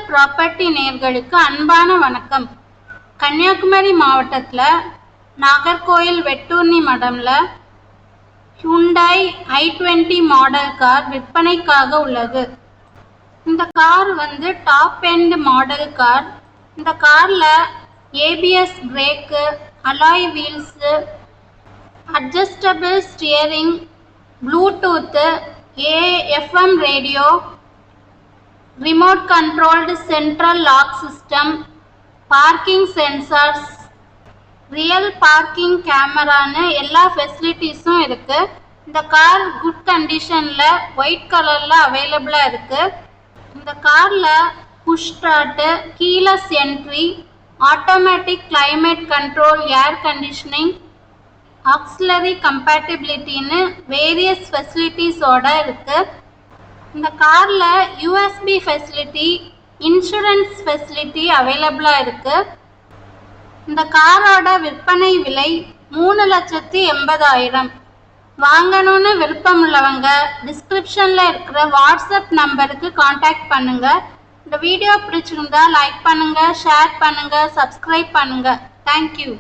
Property நேயர்களுக்கு அன்பான வணக்கம். கன்னியாகுமரி மாவட்டத்தில் நாகர்கோயில் வெட்டூர்னி மடம்ல ஹுண்டாய் i20 மாடல் கார் விற்பனைக்காக உள்ளது. இந்த car top end model car. இந்த காரில் ABS brake, alloy wheels, adjustable steering, bluetooth, AM radio, remote controlled central lock system, parking sensors, rear parking கேமரான்னு எல்லா ஃபெசிலிட்டிஸும் இருக்கு. இந்த கார் குட் கண்டிஷனில் ஒயிட் கலரில் அவைலபிளாக இருக்கு. இந்த காரில் push start, keyless entry, automatic climate control, air conditioning, auxiliary கம்பேட்டிபிலிட்டின்னு வேரியஸ் ஃபெசிலிட்டிஸோட இருக்கு. இந்த காரில் USB ஃபெசிலிட்டி, இன்சூரன்ஸ் ஃபெசிலிட்டி அவைலபிளாக இருக்கு. இந்த காரோட விற்பனை விலை 3,80,000. வாங்கணும்னு விருப்பம் உள்ளவங்க டிஸ்கிரிப்ஷனில் இருக்கிற வாட்ஸ்அப் நம்பருக்கு காண்டாக்ட் பண்ணுங்க. இந்த வீடியோ பிடிச்சிருந்தா லைக் பண்ணுங்க, ஷேர் பண்ணுங்க, சப்ஸ்கிரைப் பண்ணுங்க. தேங்க்யூ.